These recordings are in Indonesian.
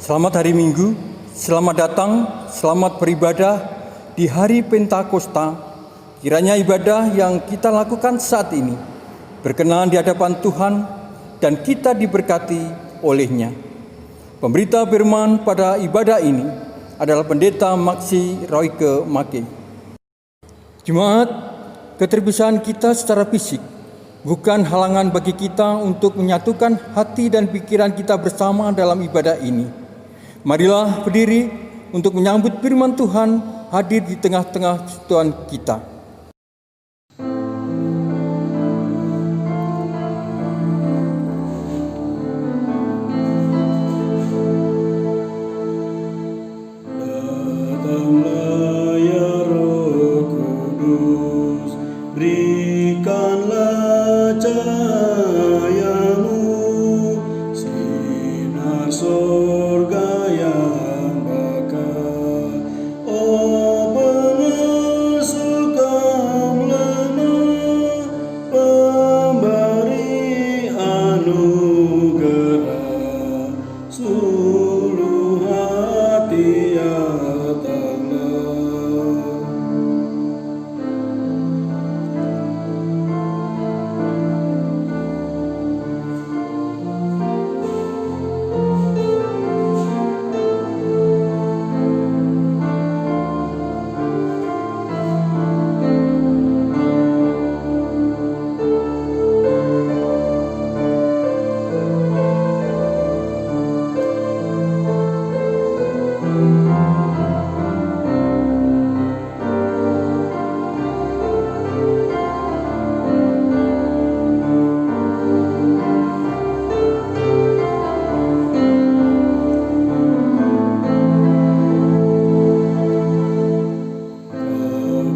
Selamat hari Minggu, selamat datang, selamat beribadah di hari Pentakosta. Kiranya ibadah yang kita lakukan saat ini berkenan di hadapan Tuhan dan kita diberkati olehnya. Pemberita firman pada ibadah ini adalah Pendeta Maksi Royke Make. Jemaat, keterpisahan kita secara fisik bukan halangan bagi kita untuk menyatukan hati dan pikiran kita bersama dalam ibadah ini. Marilah berdiri untuk menyambut firman Tuhan hadir di tengah-tengah Tuhan kita. Datanglah ya Roh Kudus, berikanlah cahayamu, sinar surga yang bakar. Oh pengasuh kaum lemah, pemberi anugerah, suluh hati datanglah.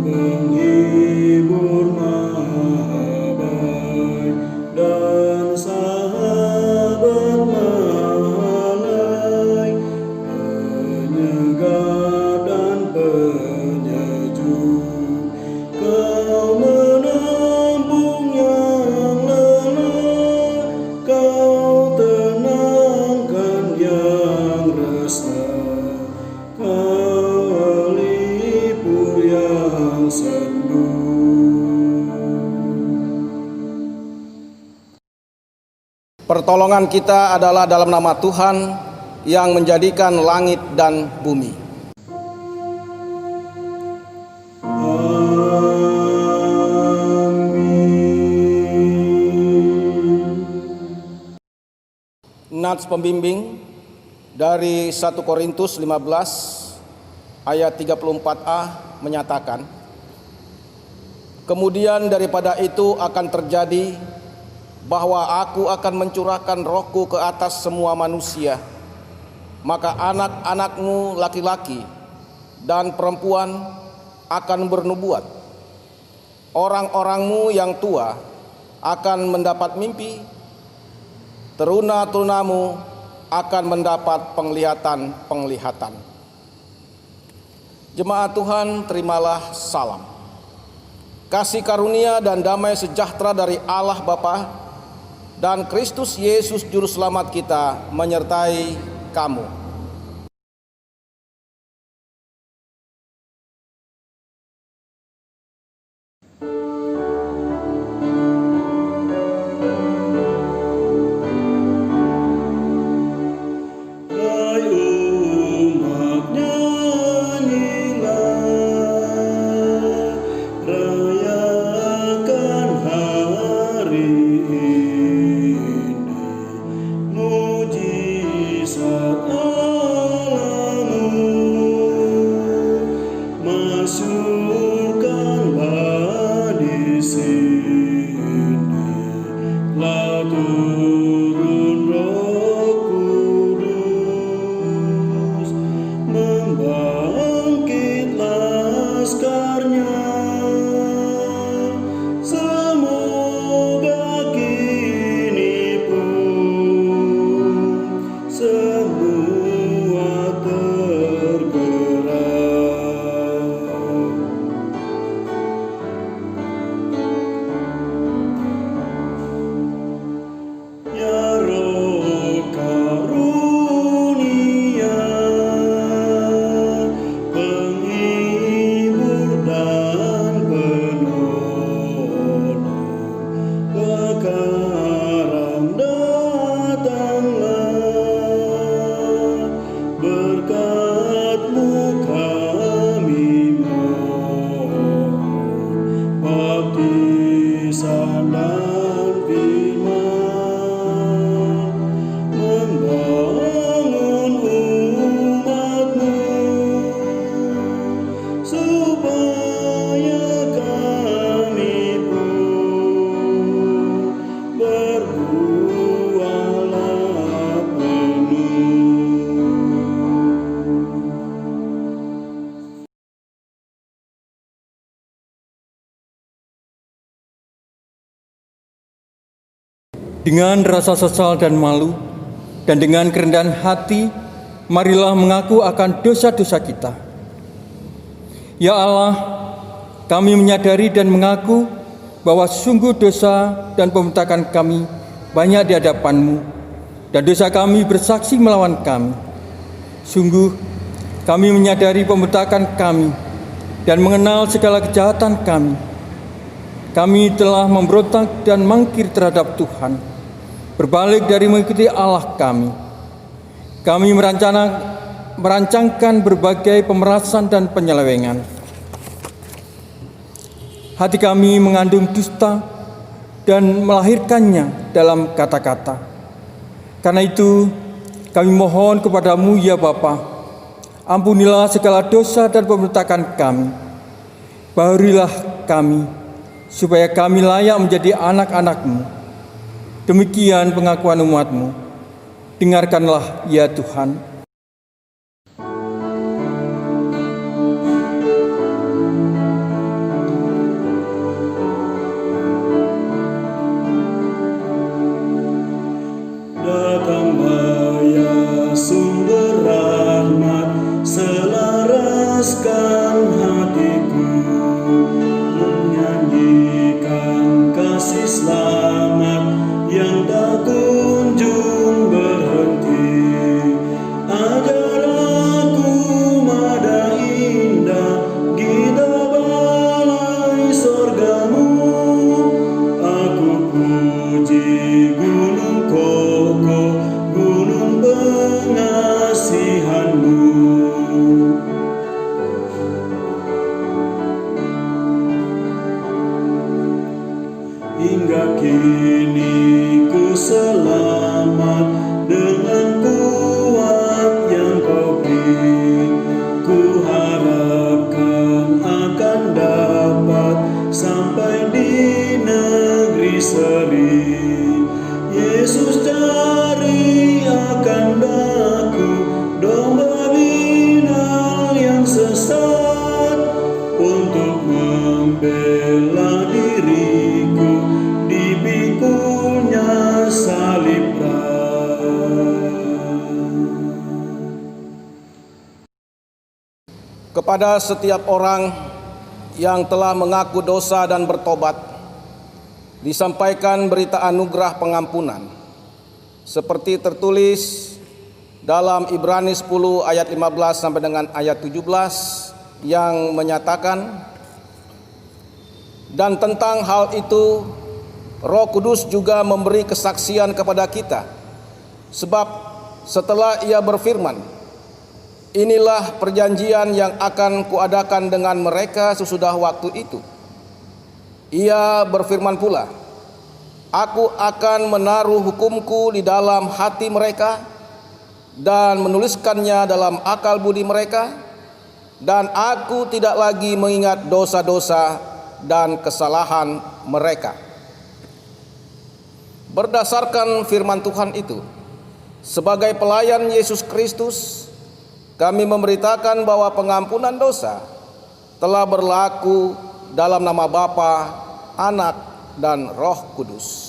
Penghibur maha baik dan sahabat mahalai, penyegar dan penyejuk, kau menampung yang lelah, kau tenangkan yang resah, kau pelipur yang sendu. Pertolongan kita adalah dalam nama Tuhan yang menjadikan langit dan bumi. Amin. Nats pembimbing dari 1 Korintus 15 ayat 34a menyatakan, kemudian daripada itu akan terjadi bahwa aku akan mencurahkan rohku ke atas semua manusia, maka anak-anakmu laki-laki dan perempuan akan bernubuat, orang-orangmu yang tua akan mendapat mimpi, teruna-terunamu akan mendapat penglihatan-penglihatan. Jemaat Tuhan, terimalah salam. Kasih karunia dan damai sejahtera dari Allah Bapa dan Kristus Yesus Juru Selamat kita menyertai kamu. Hai umat, nyanyilah, rayakan hari ini, mujizat Allahmu, masyurkanlah di sini, telah turun Roh Kudus, membangkit laskarnya. Semoga kini pun semua tergerak. Ya Roh karunia Dengan rasa sesal dan malu, dan dengan kerendahan hati, marilah mengaku akan dosa-dosa kita. Ya Allah, kami menyadari dan mengaku bahwa sungguh dosa dan pemberontakan kami banyak di hadapan-Mu, dan dosa kami bersaksi melawan kami. Sungguh, kami menyadari pemberontakan kami dan mengenal segala kejahatan kami. Kami telah memberontak dan mangkir terhadap Tuhan, berbalik dari mengikuti Allah kami. Kami merancangkan berbagai pemerasan dan penyelewengan. Hati kami mengandung dusta dan melahirkannya dalam kata-kata. Karena itu, kami mohon kepadamu ya Bapa, ampunilah segala dosa dan pemberontakan kami. Bahurilah kami, supaya kami layak menjadi anak-anak-Mu. Demikian pengakuan umat-Mu. Dengarkanlah ya Tuhan. Datanglah ya sumber rahmat, selaraskan hatiku, menyanyikan kasih selamat yang tak kunjung berhenti. Ajar aku mada indah gita balai sorgamu, aku puji gunung kokoh, gunung pengasihanmu. Hingga kini ku selamat dengan kuat yang Kau beri. Ku harapkan akan dapat sampai di negeri seri. Yesus cari akan daku, domba binal yang sesat, untuk membela diriku di pikunya salib Kepada setiap orang yang telah mengaku dosa dan bertobat, disampaikan berita anugerah pengampunan, seperti tertulis dalam Ibrani 10 ayat 15 sampai dengan ayat 17 yang menyatakan, dan tentang hal itu Roh Kudus juga memberi kesaksian kepada kita, sebab setelah Ia berfirman, inilah perjanjian yang akan kuadakan dengan mereka sesudah waktu itu. Ia berfirman pula, aku akan menaruh hukumku di dalam hati mereka dan menuliskannya dalam akal budi mereka, dan aku tidak lagi mengingat dosa-dosa dan kesalahan mereka. Berdasarkan firman Tuhan itu, sebagai pelayan Yesus Kristus, kami memberitakan bahwa pengampunan dosa telah berlaku dalam nama Bapa, Anak, dan Roh Kudus.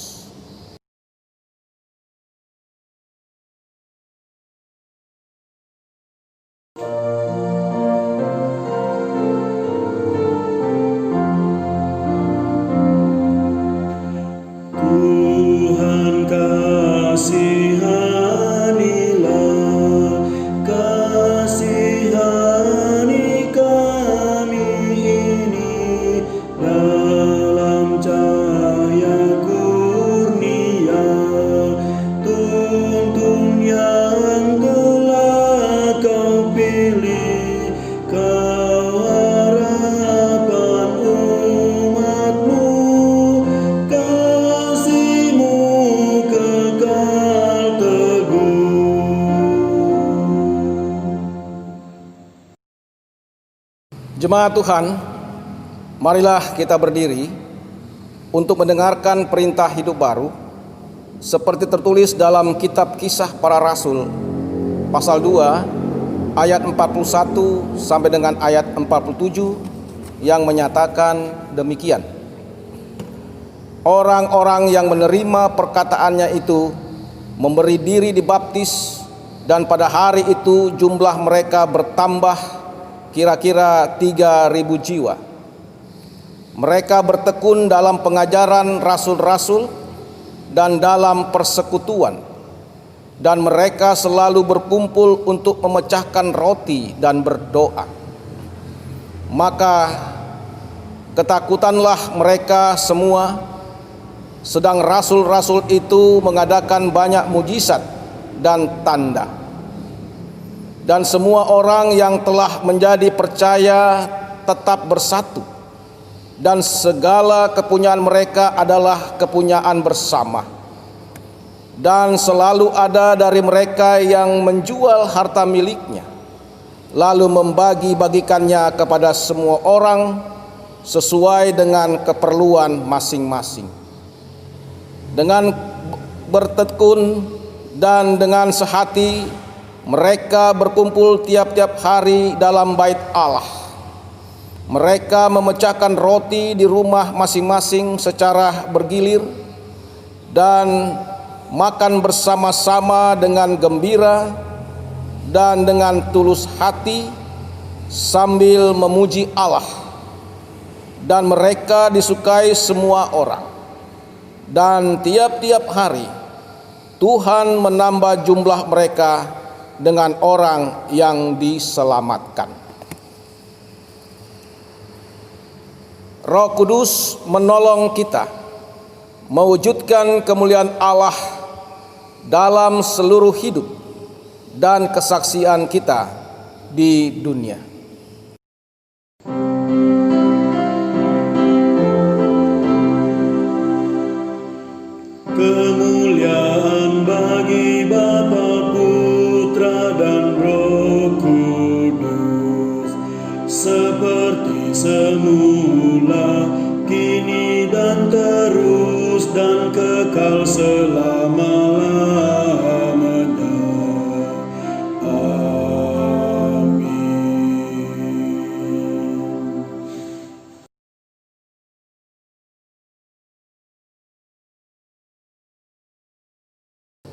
Tuhan kasihanilah, kasihani kami ini dalam cahaya kurnia. Tuntun yang telah Kau pilih, Kau harapan umat-Mu, kasih-Mu kekal teguh. Jemaat Tuhan, marilah kita berdiri untuk mendengarkan perintah hidup baru seperti tertulis dalam kitab Kisah Para Rasul pasal 2 ayat 41 sampai dengan ayat 47 yang menyatakan demikian. Orang-orang yang menerima perkataannya itu memberi diri dibaptis, dan pada hari itu jumlah mereka bertambah kira-kira 3.000 jiwa. Mereka bertekun dalam pengajaran rasul-rasul dan dalam persekutuan, dan mereka selalu berkumpul untuk memecahkan roti dan berdoa. Maka ketakutanlah mereka semua, sedang rasul-rasul itu mengadakan banyak mujizat dan tanda. Dan semua orang yang telah menjadi percaya tetap bersatu, dan segala kepunyaan mereka adalah kepunyaan bersama. Dan selalu ada dari mereka yang menjual harta miliknya, lalu membagi-bagikannya kepada semua orang sesuai dengan keperluan masing-masing. Dengan bertekun dan dengan sehati, mereka berkumpul tiap-tiap hari dalam bait Allah. Mereka memecahkan roti di rumah masing-masing secara bergilir dan makan bersama-sama dengan gembira dan dengan tulus hati sambil memuji Allah. Dan mereka disukai semua orang. Dan tiap-tiap hari Tuhan menambah jumlah mereka dengan orang yang diselamatkan. Roh Kudus menolong kita mewujudkan kemuliaan Allah dalam seluruh hidup dan kesaksian kita di dunia. Kemuliaan bagi Bapa, Putra dan Roh Kudus, seperti semula, kini dan terus, dan kekal selama-lamanya. Amin.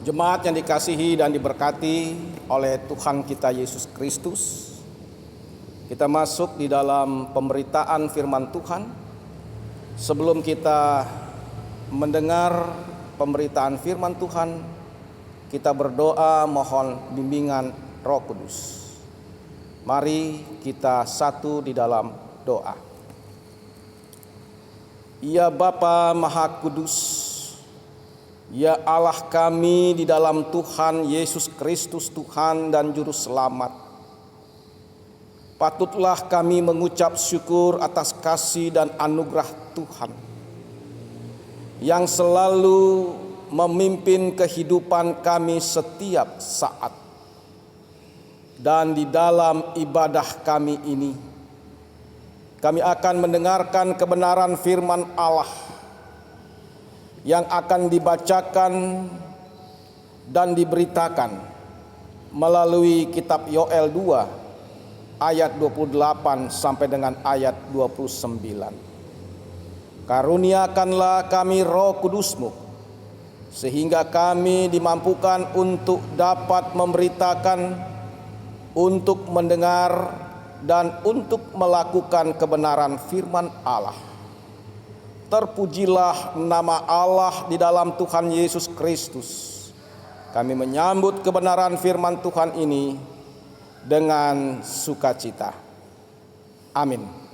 Jemaat yang dikasihi dan diberkati oleh Tuhan kita Yesus Kristus, kita masuk di dalam pemberitaan firman Tuhan. Sebelum kita mendengar pemberitaan firman Tuhan, kita berdoa mohon bimbingan Roh Kudus. Mari kita satu di dalam doa. Ya Bapa Maha Kudus, ya Allah kami di dalam Tuhan Yesus Kristus, Tuhan dan Juru Selamat, patutlah kami mengucap syukur atas kasih dan anugerah Tuhan yang selalu memimpin kehidupan kami setiap saat. Dan di dalam ibadah kami ini, kami akan mendengarkan kebenaran firman Allah yang akan dibacakan dan diberitakan melalui kitab Yoel 2 ayat 28 sampai dengan ayat 29. Karuniakanlah kami Roh Kudus-Mu, sehingga kami dimampukan untuk dapat memberitakan, untuk mendengar, dan untuk melakukan kebenaran firman Allah. Terpujilah nama Allah di dalam Tuhan Yesus Kristus. Kami menyambut kebenaran firman Tuhan ini dengan sukacita. Amin.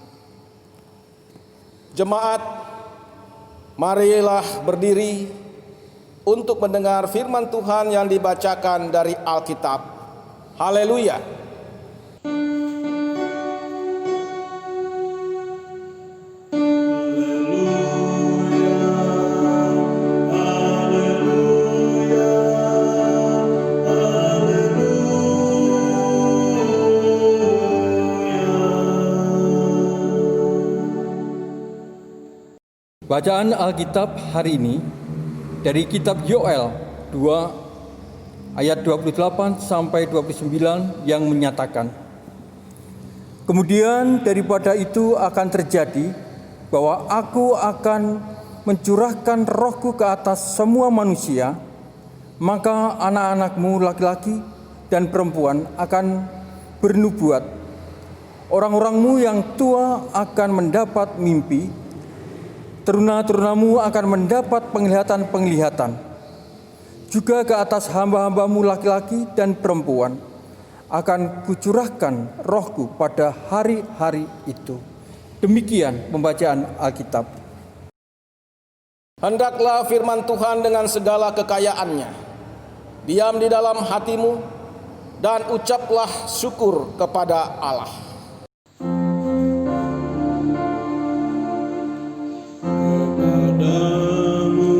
Jemaat, marilah berdiri untuk mendengar firman Tuhan yang dibacakan dari Alkitab. Haleluya. Bacaan Alkitab hari ini dari kitab Yoel 2 ayat 28 sampai 29 yang menyatakan, kemudian daripada itu akan terjadi bahwa aku akan mencurahkan roh-Ku ke atas semua manusia, maka anak-anakmu laki-laki dan perempuan akan bernubuat. Orang-orangmu yang tua akan mendapat mimpi, teruna-terunamu akan mendapat penglihatan-penglihatan. Juga ke atas hamba-hambamu laki-laki dan perempuan akan kucurahkan roh-Ku pada hari-hari itu. Demikian pembacaan Alkitab. Hendaklah firman Tuhan dengan segala kekayaannya diam di dalam hatimu, dan ucaplah syukur kepada Allah. Kepadamu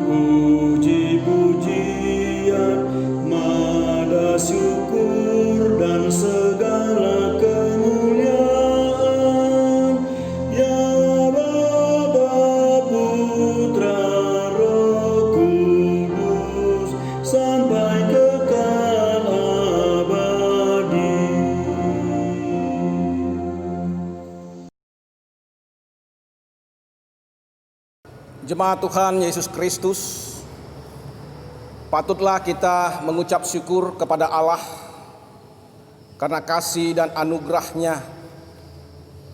puji-pujian, nada syukur dan segala kemuliaan, ya Bapa, Putra, Roh Kudus, sampai kekal abadi. Jemaat Tuhan Yesus Kristus, patutlah kita mengucap syukur kepada Allah karena kasih dan anugerah-Nya.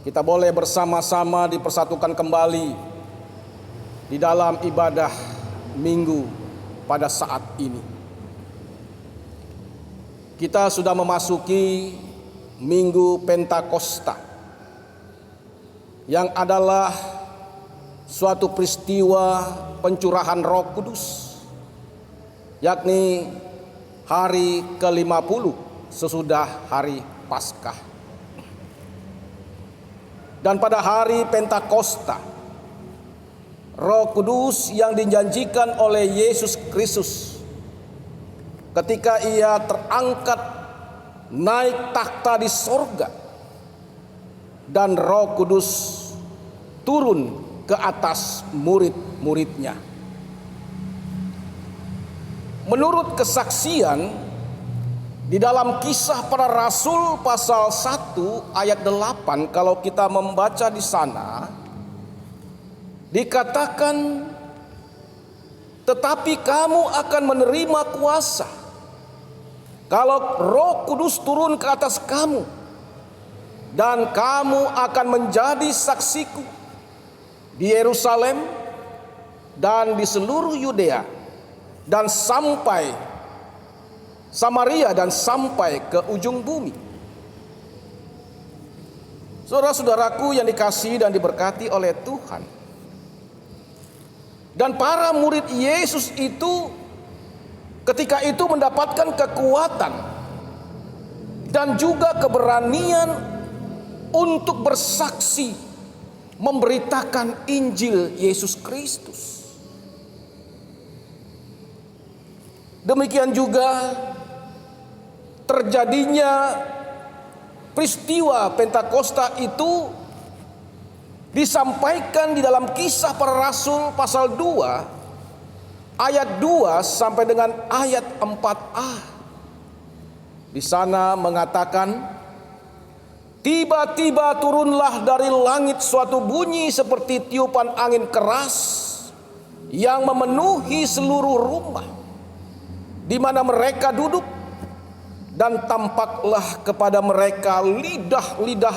Kita boleh bersama-sama dipersatukan kembali di dalam ibadah minggu pada saat ini. Kita sudah memasuki Minggu Pentakosta, yang adalah suatu peristiwa pencurahan Roh Kudus, yakni hari ke-50 sesudah hari Paskah. Dan pada hari Pentakosta, Roh Kudus yang dijanjikan oleh Yesus Kristus ketika Ia terangkat naik takhta di sorga, dan Roh Kudus turun ke atas murid-muridnya. Menurut kesaksian di dalam Kisah Para Rasul pasal 1 ayat 8, kalau kita membaca di sana dikatakan, tetapi kamu akan menerima kuasa kalau Roh Kudus turun ke atas kamu, dan kamu akan menjadi saksiku di Yerusalem dan di seluruh Yudea dan sampai Samaria dan sampai ke ujung bumi. Saudara-saudaraku yang dikasihi dan diberkati oleh Tuhan, dan para murid Yesus itu ketika itu mendapatkan kekuatan dan juga keberanian untuk bersaksi memberitakan Injil Yesus Kristus. Demikian juga terjadinya peristiwa Pentakosta itu disampaikan di dalam Kisah Para Rasul pasal 2 ayat 2 sampai dengan ayat 4a. Di sana mengatakan, tiba-tiba turunlah dari langit suatu bunyi seperti tiupan angin keras yang memenuhi seluruh rumah di mana mereka duduk, dan tampaklah kepada mereka lidah-lidah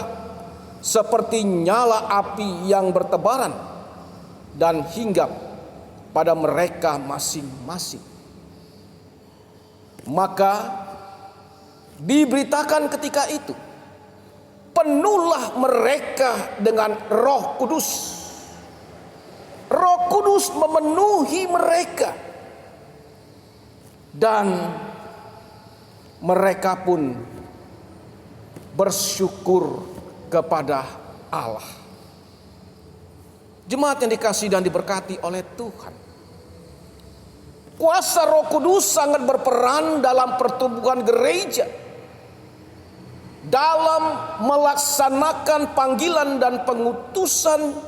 seperti nyala api yang bertebaran dan hinggap pada mereka masing-masing. Maka diberitakan ketika itu, penuhlah mereka dengan Roh Kudus. Roh Kudus memenuhi mereka, dan mereka pun bersyukur kepada Allah. Jemaat yang dikasihi dan diberkati oleh Tuhan, kuasa Roh Kudus sangat berperan dalam pertumbuhan gereja, dalam melaksanakan panggilan dan pengutusan,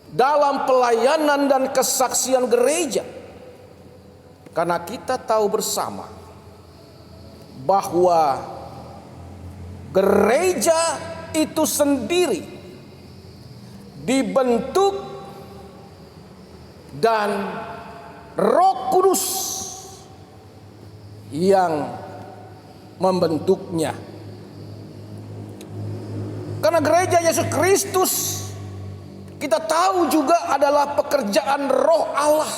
dalam pelayanan dan kesaksian gereja. Karena kita tahu bersama bahwa gereja itu sendiri dibentuk dan Roh Kudus yang membentuknya. Karena gereja Yesus Kristus kita tahu juga adalah pekerjaan Roh Allah,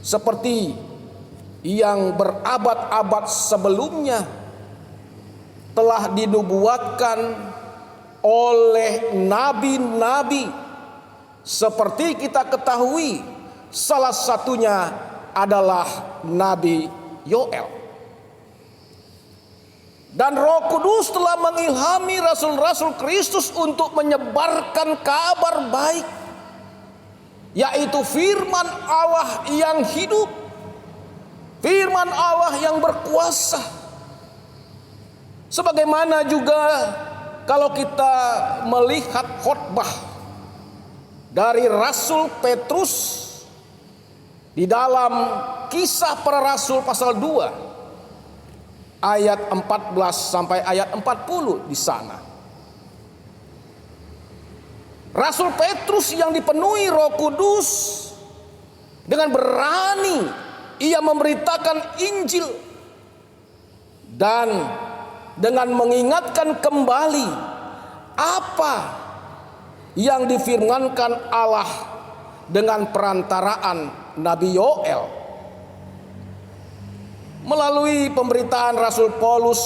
seperti yang berabad-abad sebelumnya telah dinubuatkan oleh nabi-nabi. Seperti kita ketahui, salah satunya adalah Nabi Yoel. Dan Roh Kudus telah mengilhami rasul-rasul Kristus untuk menyebarkan kabar baik, yaitu firman Allah yang hidup, firman Allah yang berkuasa. Sebagaimana juga kalau kita melihat khotbah dari Rasul Petrus di dalam Kisah Para Rasul pasal 2 ayat 14 sampai ayat 40 di sana. Rasul Petrus yang dipenuhi Roh Kudus dengan berani ia memberitakan Injil dan dengan mengingatkan kembali apa yang difirmankan Allah dengan perantaraan Nabi Yoel. Melalui pemberitaan Rasul Paulus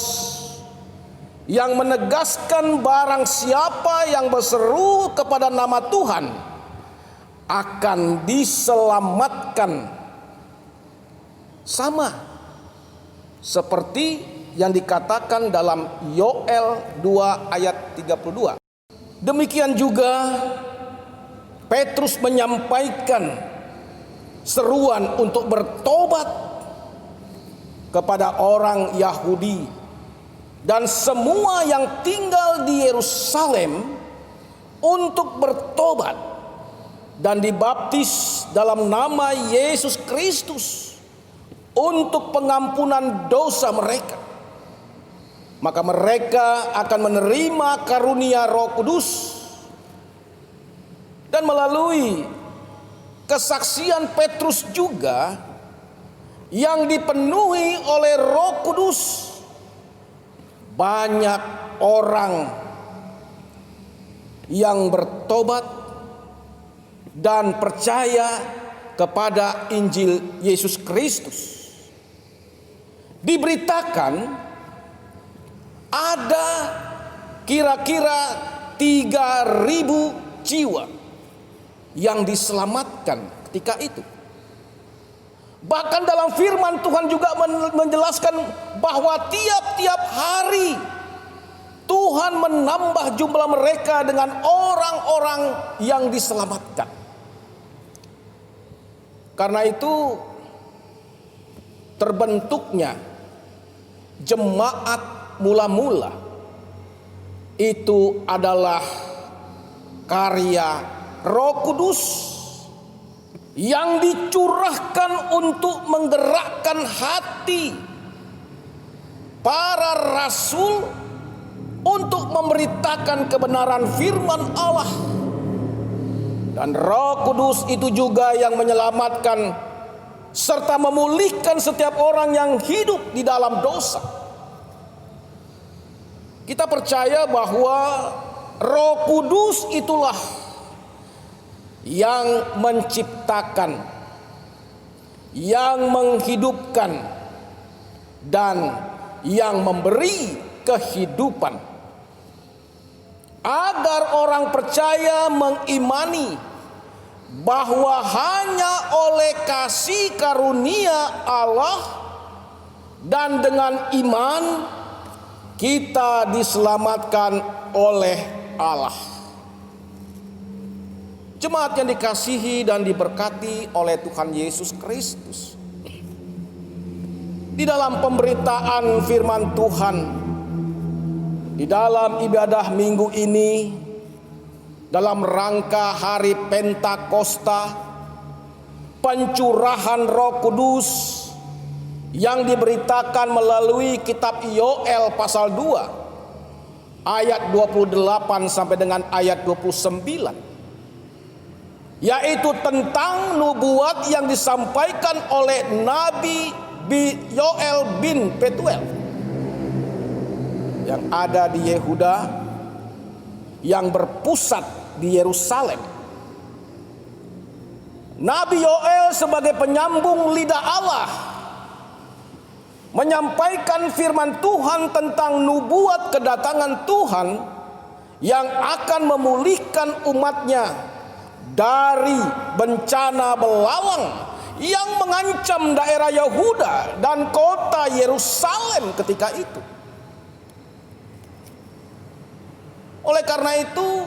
yang menegaskan barang siapa yang berseru kepada nama Tuhan akan diselamatkan, sama seperti yang dikatakan dalam Yoel 2 ayat 32. Demikian juga Petrus menyampaikan seruan untuk bertobat kepada orang Yahudi dan semua yang tinggal di Yerusalem untuk bertobat dan dibaptis dalam nama Yesus Kristus untuk pengampunan dosa mereka. Maka mereka akan menerima karunia Roh Kudus. Dan melalui kesaksian Petrus juga yang dipenuhi oleh Roh Kudus, banyak orang yang bertobat dan percaya kepada Injil Yesus Kristus. Diberitakan ada kira-kira 3.000 jiwa yang diselamatkan ketika itu. Bahkan dalam firman Tuhan juga menjelaskan bahwa tiap-tiap hari Tuhan menambah jumlah mereka dengan orang-orang yang diselamatkan. Karena itu terbentuknya jemaat mula-mula itu adalah karya Roh Kudus yang dicurahkan untuk menggerakkan hati para rasul untuk memberitakan kebenaran firman Allah. Dan Roh Kudus itu juga yang menyelamatkan serta memulihkan setiap orang yang hidup di dalam dosa. Kita percaya bahwa Roh Kudus itulah yang menciptakan, yang menghidupkan, dan yang memberi kehidupan. Agar orang percaya mengimani bahwa hanya oleh kasih karunia Allah dan dengan iman kita diselamatkan oleh Allah. Jemaat yang dikasihi dan diberkati oleh Tuhan Yesus Kristus, di dalam pemberitaan firman Tuhan di dalam ibadah minggu ini, dalam rangka hari Pentakosta, pencurahan Roh Kudus yang diberitakan melalui kitab Yoel pasal 2 ayat 28 sampai dengan ayat 29. yaitu tentang nubuat yang disampaikan oleh Nabi Yoel bin Petuel yang ada di Yehuda, yang berpusat di Yerusalem. Nabi Yoel sebagai penyambung lidah Allah menyampaikan firman Tuhan tentang nubuat kedatangan Tuhan yang akan memulihkan umatnya dari bencana belalang yang mengancam daerah Yehuda dan kota Yerusalem ketika itu. Oleh karena itu,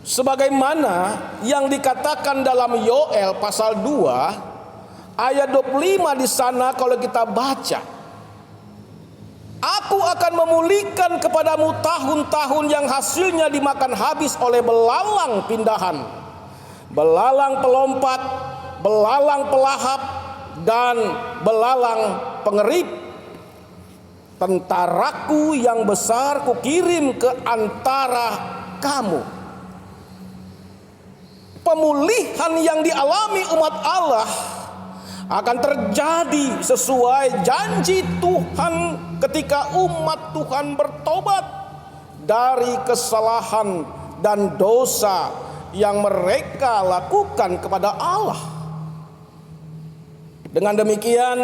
sebagaimana yang dikatakan dalam Yoel pasal 2 ayat 25 di sana, kalau kita baca, aku akan memulihkan kepadamu tahun-tahun yang hasilnya dimakan habis oleh belalang pindahan, belalang pelompat, belalang pelahap, dan belalang pengerip. Tentaraku yang besar kukirim ke antara kamu. Pemulihan yang dialami umat Allah akan terjadi sesuai janji Tuhan ketika umat Tuhan bertobat dari kesalahan dan dosa yang mereka lakukan kepada Allah. Dengan demikian,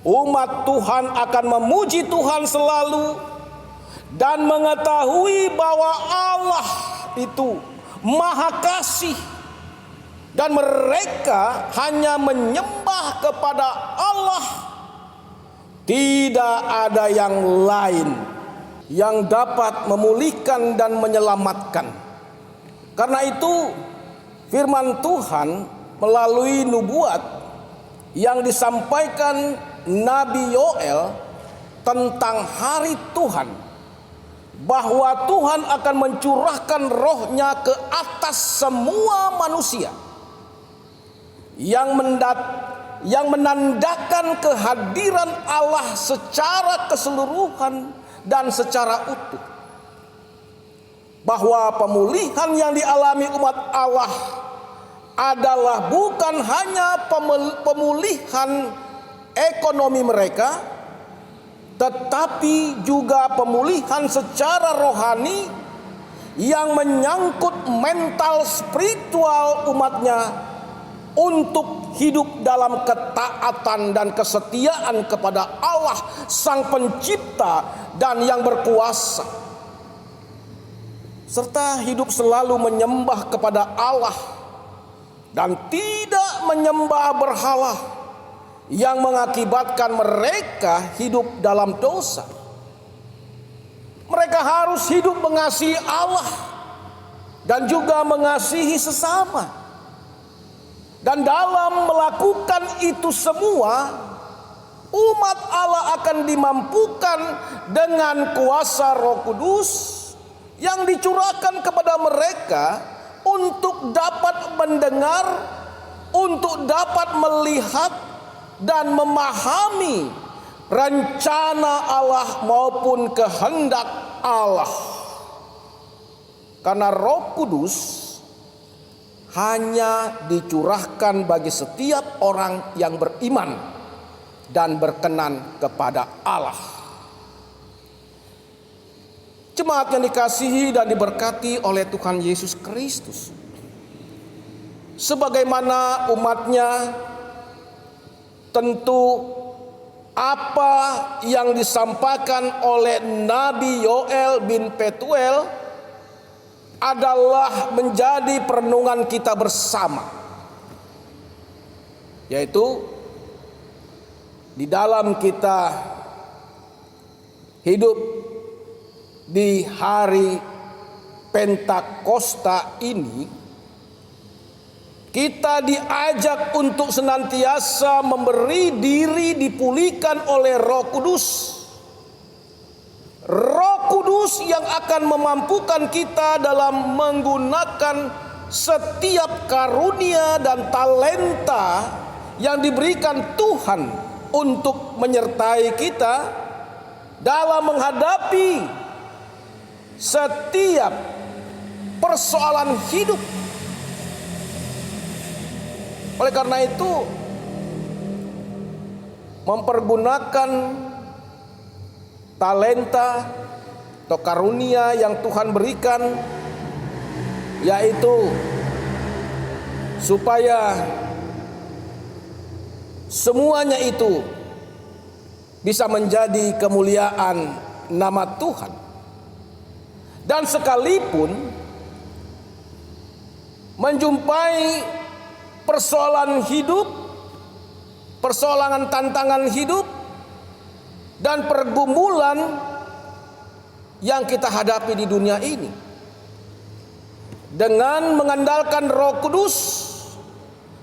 umat Tuhan akan memuji Tuhan selalu dan mengetahui bahwa Allah itu Maha Kasih, dan mereka hanya menyembah kepada Allah. Tidak ada yang lain yang dapat memulihkan dan menyelamatkan. Karena itu firman Tuhan melalui nubuat yang disampaikan Nabi Yoel tentang hari Tuhan, bahwa Tuhan akan mencurahkan rohnya ke atas semua manusia, yang menandakan kehadiran Allah secara keseluruhan dan secara utuh. Bahwa pemulihan yang dialami umat Allah adalah bukan hanya pemulihan ekonomi mereka, tetapi juga pemulihan secara rohani yang menyangkut mental spiritual umatnya untuk hidup dalam ketaatan dan kesetiaan kepada Allah Sang Pencipta dan yang berkuasa, serta hidup selalu menyembah kepada Allah dan tidak menyembah berhala yang mengakibatkan mereka hidup dalam dosa. Mereka harus hidup mengasihi Allah dan juga mengasihi sesama. Dan dalam melakukan itu semua, umat Allah akan dimampukan dengan kuasa Roh Kudus yang dicurahkan kepada mereka untuk dapat mendengar, untuk dapat melihat dan memahami rencana Allah maupun kehendak Allah. Karena Roh Kudus hanya dicurahkan bagi setiap orang yang beriman dan berkenan kepada Allah. Jemaat yang dikasihi dan diberkati oleh Tuhan Yesus Kristus, sebagaimana umatnya, tentu apa yang disampaikan oleh Nabi Yoel bin Petuel adalah menjadi perenungan kita bersama, yaitu di dalam kita hidup di hari Pentakosta ini, kita diajak untuk senantiasa memberi diri dipulihkan oleh Roh Kudus. Roh Kudus yang akan memampukan kita dalam menggunakan setiap karunia dan talenta yang diberikan Tuhan untuk menyertai kita dalam menghadapi setiap persoalan hidup Oleh karena itu, mempergunakan talenta atau karunia yang Tuhan berikan, yaitu supaya semuanya itu bisa menjadi kemuliaan nama Tuhan. Dan sekalipun menjumpai persoalan hidup, persoalan tantangan hidup, dan pergumulan yang kita hadapi di dunia ini, dengan mengandalkan Roh Kudus,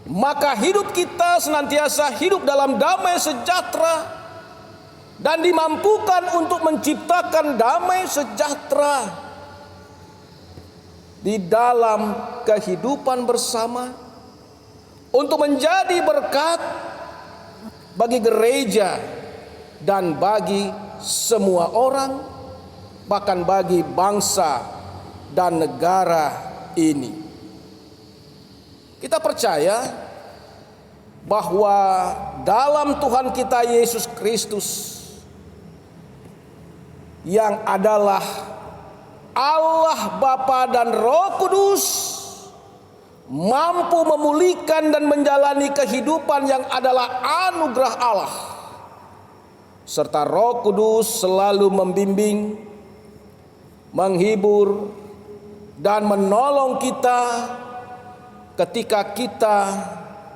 maka hidup kita senantiasa hidup dalam damai sejahtera dan dimampukan untuk menciptakan damai sejahtera di dalam kehidupan bersama, untuk menjadi berkat bagi gereja dan bagi semua orang, bahkan bagi bangsa dan negara ini. Kita percaya bahwa dalam Tuhan kita Yesus Kristus, yang adalah Allah Bapa dan Roh Kudus, mampu memulihkan dan menjalani kehidupan yang adalah anugerah Allah, serta Roh Kudus selalu membimbing, menghibur, dan menolong kita ketika kita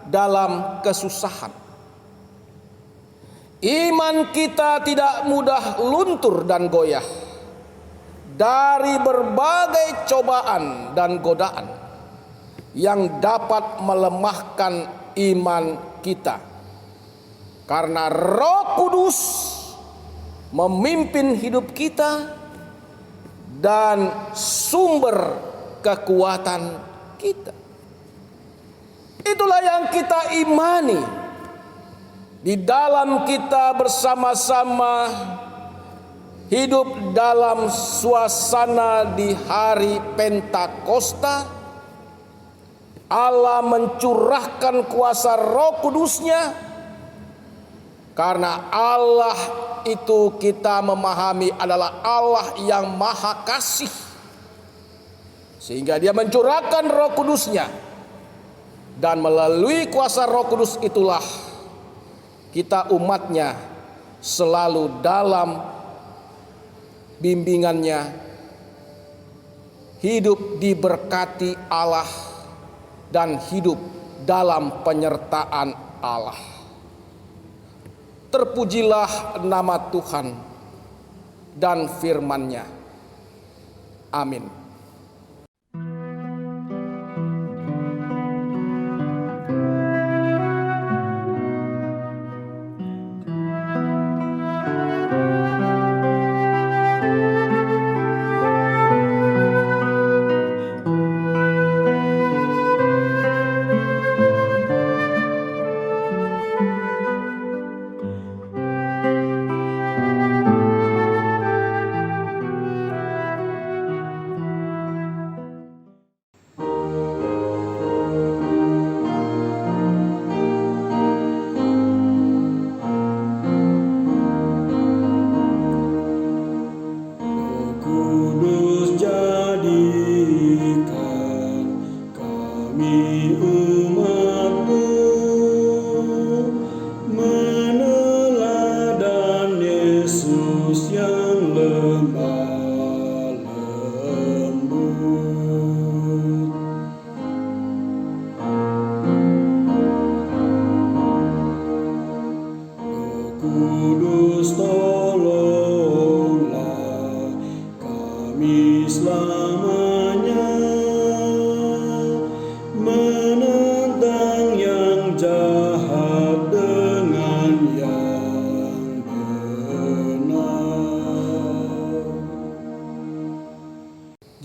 dalam kesusahan. Iman kita tidak mudah luntur dan goyah dari berbagai cobaan dan godaan yang dapat melemahkan iman kita, karena Roh Kudus memimpin hidup kita dan sumber kekuatan kita. Itulah yang kita imani di dalam kita bersama-sama hidup dalam suasana di hari Pentakosta. Allah mencurahkan kuasa Roh Kudusnya, karena Allah itu kita memahami adalah Allah yang maha kasih, sehingga Dia mencurahkan Roh Kudusnya, dan melalui kuasa Roh Kudus itulah kita umatnya selalu dalam bimbingannya, hidup diberkati Allah dan hidup dalam penyertaan Allah. Terpujilah nama Tuhan dan firman-Nya. Amin.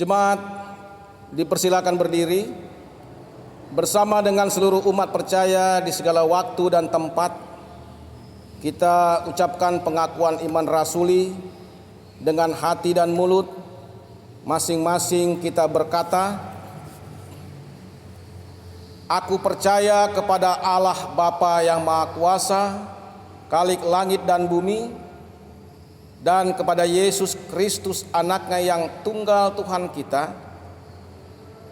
Jemaat dipersilakan berdiri bersama dengan seluruh umat percaya di segala waktu dan tempat. Kita ucapkan pengakuan iman rasuli dengan hati dan mulut. Masing-masing kita berkata, Aku percaya kepada Allah Bapa yang Maha Kuasa, Khalik langit dan bumi, dan kepada Yesus Kristus anaknya yang tunggal Tuhan kita,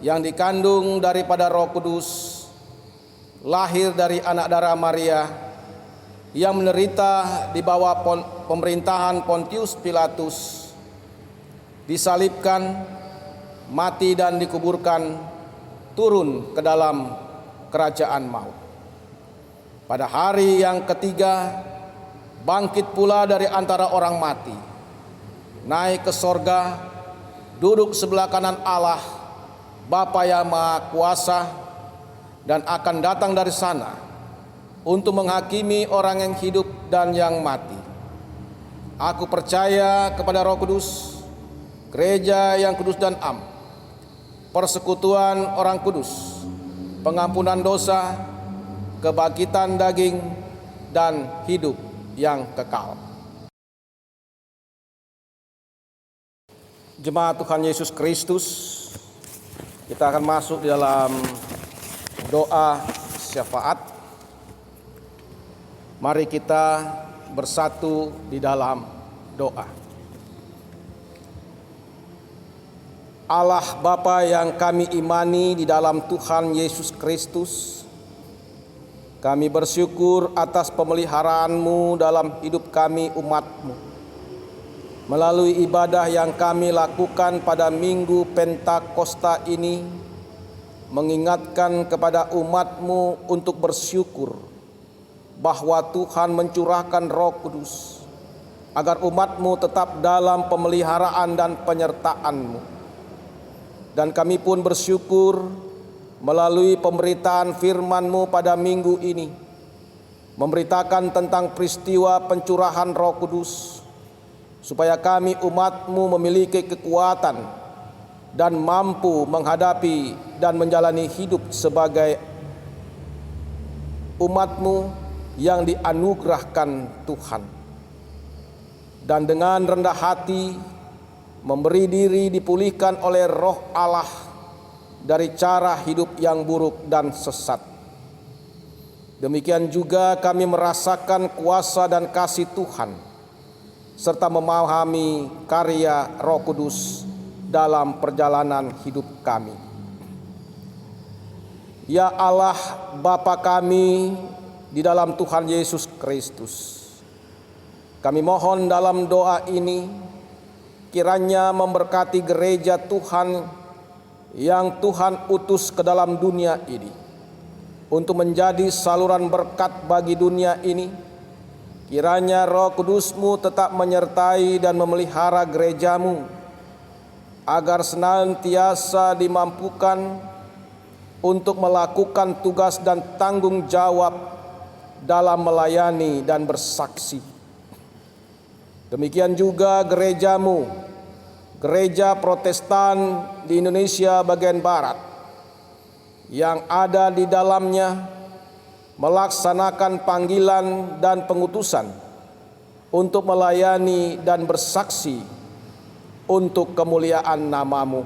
yang dikandung daripada Roh Kudus, lahir dari anak darah Maria, yang menderita di bawah pemerintahan Pontius Pilatus, disalibkan, mati dan dikuburkan, turun ke dalam kerajaan maut. Pada hari yang ketiga, bangkit pula dari antara orang mati, naik ke sorga, duduk sebelah kanan Allah, Bapa yang Maha Kuasa, dan akan datang dari sana untuk menghakimi orang yang hidup dan yang mati. Aku percaya kepada Roh Kudus, gereja yang kudus dan am, persekutuan orang kudus, pengampunan dosa, kebangkitan daging, dan hidup yang kekal. Jemaat Tuhan Yesus Kristus, kita akan masuk di dalam doa syafaat. Mari kita bersatu di dalam doa. Allah Bapa yang kami imani di dalam Tuhan Yesus Kristus, kami bersyukur atas pemeliharaan-Mu dalam hidup kami umat-Mu. Melalui ibadah yang kami lakukan pada Minggu Pentakosta ini, mengingatkan kepada umat-Mu untuk bersyukur bahwa Tuhan mencurahkan Roh Kudus agar umat-Mu tetap dalam pemeliharaan dan penyertaan-Mu. Dan kami pun bersyukur melalui pemberitaan firman-Mu pada minggu ini, memberitakan tentang peristiwa pencurahan Roh Kudus, supaya kami umat-Mu memiliki kekuatan dan mampu menghadapi dan menjalani hidup sebagai umat-Mu yang dianugerahkan Tuhan. Dan dengan rendah hati memberi diri dipulihkan oleh Roh Allah dari cara hidup yang buruk dan sesat. Demikian juga kami merasakan kuasa dan kasih Tuhan, serta memahami karya Roh Kudus dalam perjalanan hidup kami. Ya Allah Bapa kami di dalam Tuhan Yesus Kristus, kami mohon dalam doa ini, kiranya memberkati gereja Tuhan yang Tuhan utus ke dalam dunia ini untuk menjadi saluran berkat bagi dunia ini. Kiranya Roh Kudus-Mu tetap menyertai dan memelihara gereja-Mu, agar senantiasa dimampukan untuk melakukan tugas dan tanggung jawab dalam melayani dan bersaksi. Demikian juga gereja-Mu, gereja Protestan di Indonesia bagian Barat, yang ada di dalamnya melaksanakan panggilan dan pengutusan untuk melayani dan bersaksi untuk kemuliaan nama-Mu.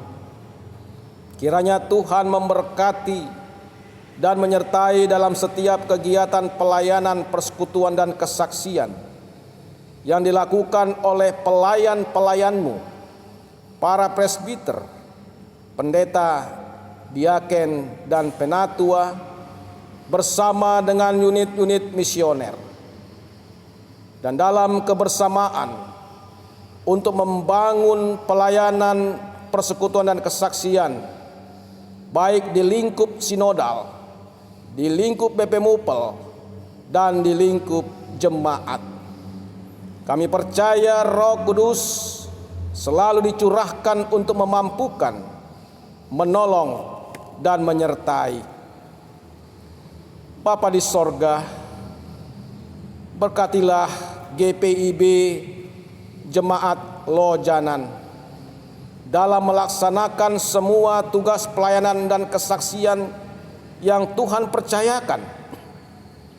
Kiranya Tuhan memberkati dan menyertai dalam setiap kegiatan pelayanan, persekutuan, dan kesaksian yang dilakukan oleh pelayan-pelayan-Mu, para presbiter, pendeta, diaken, dan penatua, bersama dengan unit-unit misioner. Dan dalam kebersamaan untuk membangun pelayanan, persekutuan, dan kesaksian, baik di lingkup sinodal, di lingkup BP Mupel, dan di lingkup jemaat. Kami percaya Roh Kudus selalu dicurahkan untuk memampukan, menolong, dan menyertai. Bapa di sorga, berkatilah GPIB Jemaat Lojanan dalam melaksanakan semua tugas pelayanan dan kesaksian yang Tuhan percayakan.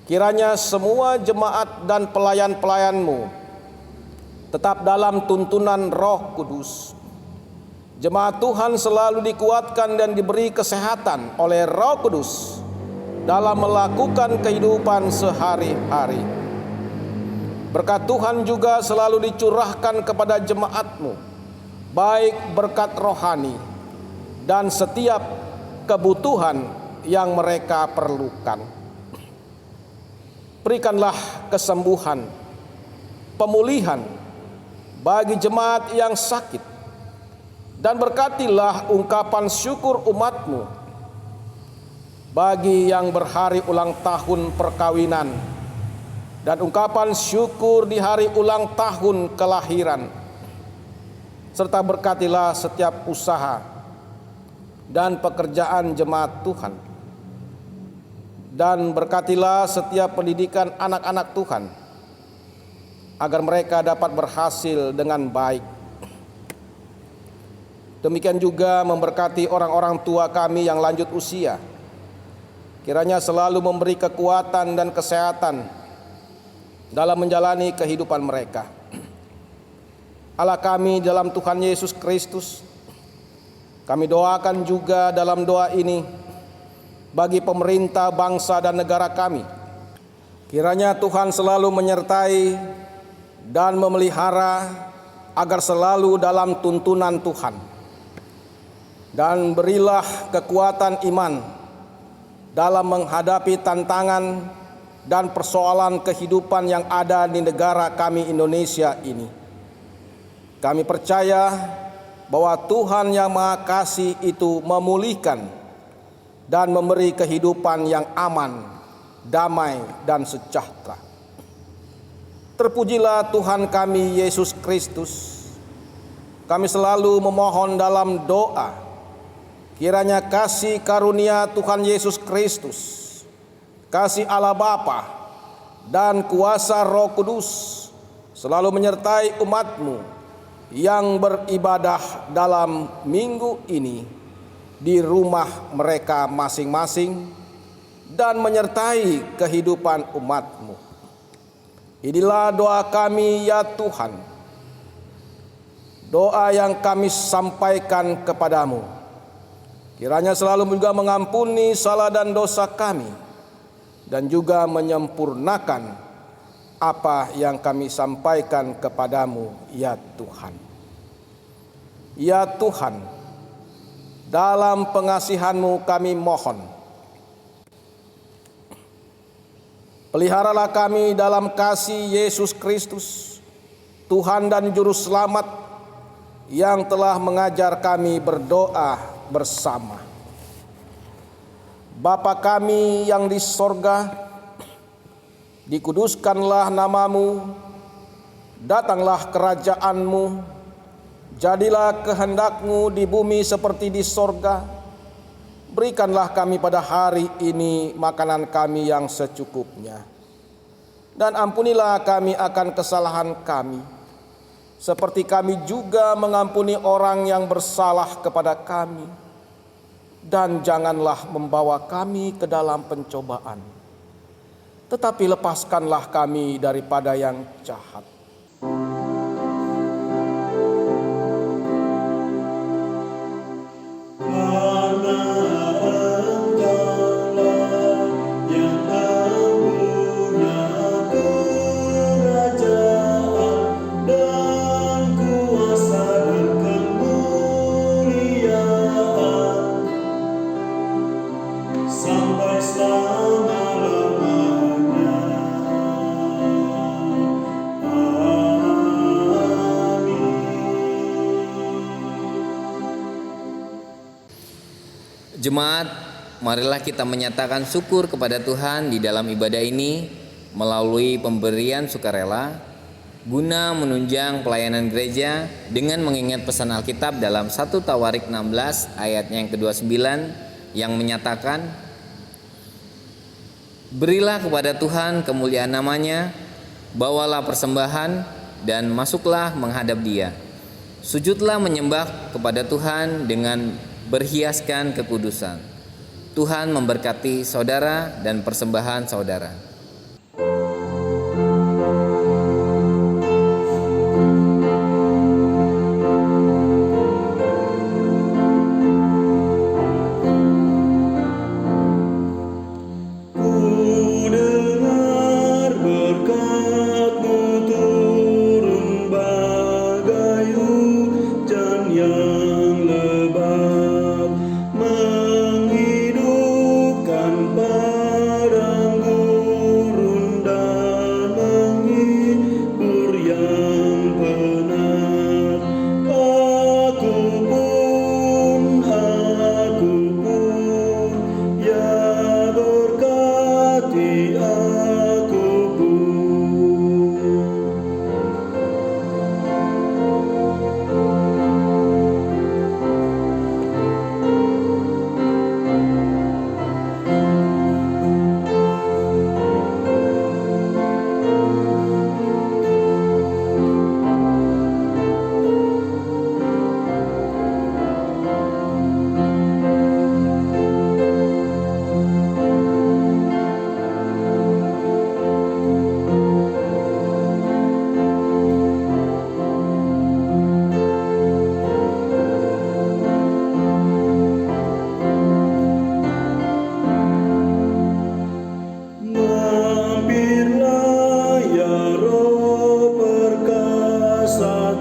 Kiranya semua jemaat dan pelayan-pelayan-Mu tetap dalam tuntunan Roh Kudus. Jemaat Tuhan selalu dikuatkan dan diberi kesehatan oleh Roh Kudus dalam melakukan kehidupan sehari-hari. Berkat Tuhan juga selalu dicurahkan kepada jemaat-Mu, baik berkat rohani dan setiap kebutuhan yang mereka perlukan. Berikanlah kesembuhan, pemulihan bagi jemaat yang sakit, dan berkatilah ungkapan syukur umat-Mu bagi yang berhari ulang tahun perkawinan dan ungkapan syukur di hari ulang tahun kelahiran, serta berkatilah setiap usaha dan pekerjaan jemaat Tuhan, dan berkatilah setiap pendidikan anak-anak Tuhan agar mereka dapat berhasil dengan baik. Demikian juga memberkati orang-orang tua kami yang lanjut usia, kiranya selalu memberi kekuatan dan kesehatan dalam menjalani kehidupan mereka. Allah kami dalam Tuhan Yesus Kristus, kami doakan juga dalam doa ini bagi pemerintah bangsa dan negara kami. Kiranya Tuhan selalu menyertai dan memelihara agar selalu dalam tuntunan Tuhan. Dan berilah kekuatan iman dalam menghadapi tantangan dan persoalan kehidupan yang ada di negara kami Indonesia ini. Kami percaya bahwa Tuhan yang Maha Kasih itu memulihkan dan memberi kehidupan yang aman, damai, dan sejahtera. Terpujilah Tuhan kami Yesus Kristus. Kami selalu memohon dalam doa, kiranya kasih karunia Tuhan Yesus Kristus, kasih Allah Bapa, dan kuasa Roh Kudus selalu menyertai umat-Mu yang beribadah dalam minggu ini di rumah mereka masing-masing dan menyertai kehidupan umat-Mu. Inilah doa kami ya Tuhan, doa yang kami sampaikan kepadamu. Kiranya selalu juga mengampuni salah dan dosa kami, dan juga menyempurnakan apa yang kami sampaikan kepadamu ya Tuhan. Ya Tuhan, dalam pengasihan-Mu kami mohon, peliharalah kami dalam kasih Yesus Kristus, Tuhan dan Juru Selamat, yang telah mengajar kami berdoa bersama. Bapa kami yang di sorga, dikuduskanlah nama-Mu, datanglah kerajaan-Mu, jadilah kehendak-Mu di bumi seperti di sorga. Berikanlah kami pada hari ini makanan kami yang secukupnya, dan ampunilah kami akan kesalahan kami, seperti kami juga mengampuni orang yang bersalah kepada kami. Dan janganlah membawa kami ke dalam pencobaan, tetapi lepaskanlah kami daripada yang jahat. Sampai selama-lamanya. Jemaat, marilah kita menyatakan syukur kepada Tuhan di dalam ibadah ini melalui pemberian sukarela guna menunjang pelayanan gereja dengan mengingat pesan Alkitab dalam 1 Tawarik 16 ayatnya yang ke-29 yang menyatakan, berilah kepada Tuhan kemuliaan namanya, bawalah persembahan dan masuklah menghadap Dia. Sujudlah menyembah kepada Tuhan dengan berhiaskan kekudusan. Tuhan memberkati saudara dan persembahan saudara.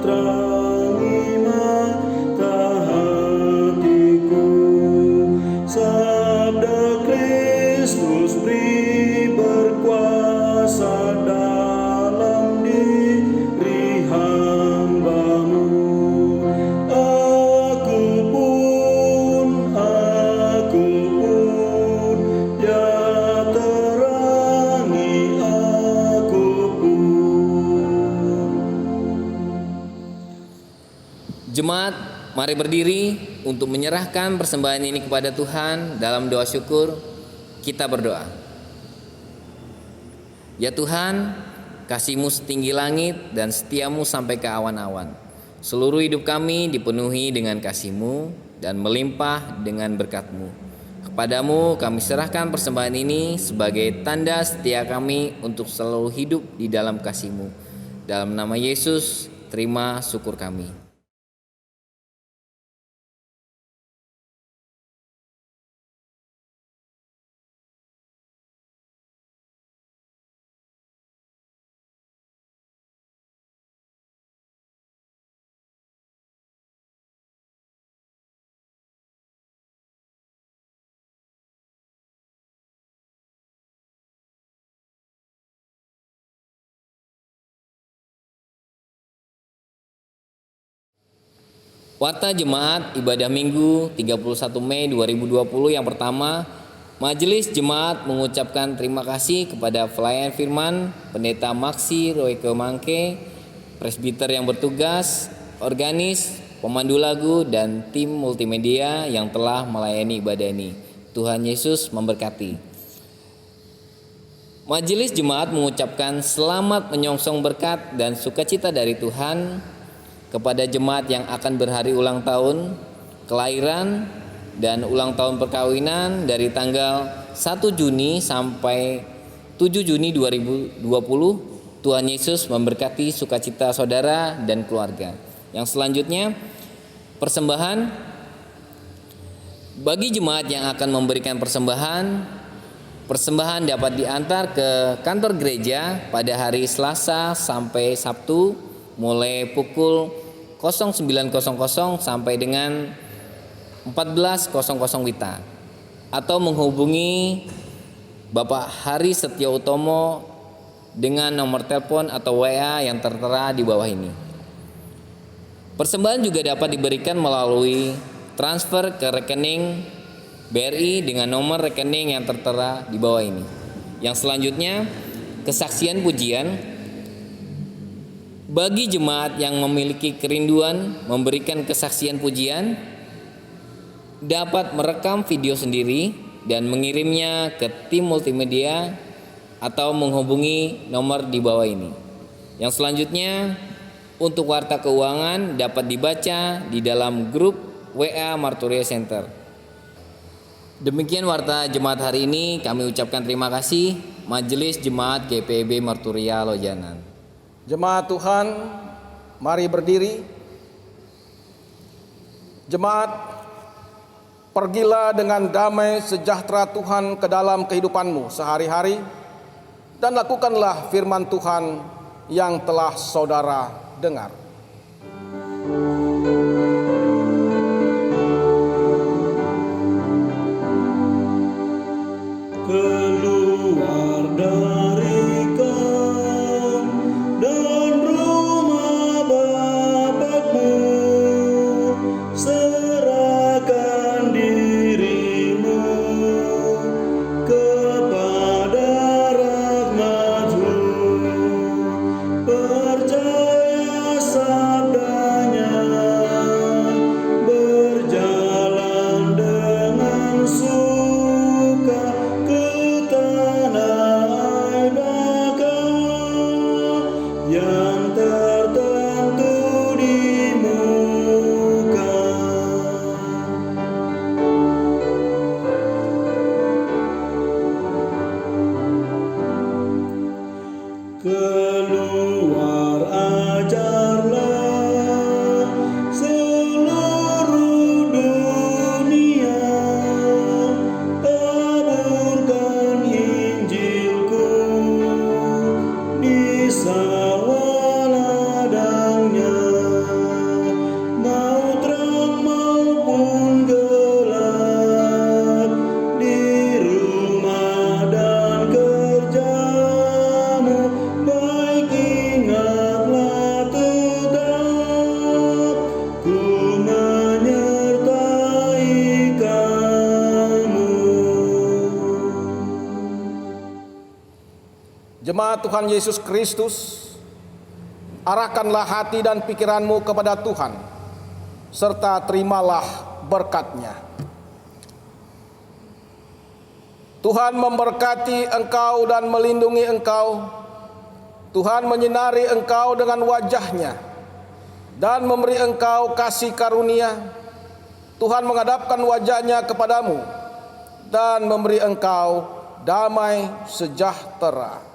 terangi mata hatiku. Sabda Kristus beri berkuasa dalam diri hamba-Mu. Aku pun, ya terangi aku pun. Jemaat, mari berdiri untuk menyerahkan persembahan ini kepada Tuhan. Dalam doa syukur kita berdoa. Ya Tuhan, kasih-Mu setinggi langit dan setia-Mu sampai ke awan-awan. Seluruh hidup kami dipenuhi dengan kasih-Mu dan melimpah dengan berkat-Mu. Kepadamu kami serahkan persembahan ini sebagai tanda setia kami untuk selalu hidup di dalam kasih-Mu. Dalam nama Yesus, terima syukur kami. Warta Jemaat Ibadah Minggu 31 Mei 2020 yang pertama, Majelis Jemaat mengucapkan terima kasih kepada pelayan firman, Pendeta Maksi Royke Mangke, presbiter yang bertugas, organis, pemandu lagu, dan tim multimedia yang telah melayani ibadah ini. Tuhan Yesus memberkati. Majelis Jemaat mengucapkan selamat menyongsong berkat dan sukacita dari Tuhan kepada jemaat yang akan berhari ulang tahun kelahiran dan ulang tahun perkawinan dari tanggal 1 Juni sampai 7 Juni 2020. Tuhan Yesus memberkati sukacita saudara dan keluarga. Yang selanjutnya, persembahan bagi jemaat yang akan memberikan persembahan dapat diantar ke kantor gereja pada hari Selasa sampai Sabtu mulai pukul 09.00 sampai dengan 14.00 WITA, atau menghubungi Bapak Hari Setio Utomo dengan nomor telepon atau WA yang tertera di bawah ini. Persembahan juga dapat diberikan melalui transfer ke rekening BRI dengan nomor rekening yang tertera di bawah ini. Yang selanjutnya, kesaksian pujian. Bagi jemaat yang memiliki kerinduan memberikan kesaksian pujian, dapat merekam video sendiri dan mengirimnya ke tim multimedia atau menghubungi nomor di bawah ini. Yang selanjutnya, untuk warta keuangan dapat dibaca di dalam grup WA Marturia Center. Demikian warta jemaat hari ini. Kami ucapkan terima kasih. Majelis Jemaat GPIB Marturia Lojanan. Jemaat Tuhan, mari berdiri. Jemaat, pergilah dengan damai sejahtera Tuhan ke dalam kehidupanmu sehari-hari dan lakukanlah firman Tuhan yang telah saudara dengar. Keluar dari kam dan rumah Bapakmu, serahkan dirimu kepada rahmat-Mu, percaya sabdanya nama Tuhan Yesus Kristus, arahkanlah hati dan pikiranmu kepada Tuhan, serta terimalah berkat-Nya. Tuhan memberkati engkau dan melindungi engkau. Tuhan menyinari engkau dengan wajah-Nya dan memberi engkau kasih karunia. Tuhan menghadapkan wajah-Nya kepadamu dan memberi engkau damai sejahtera.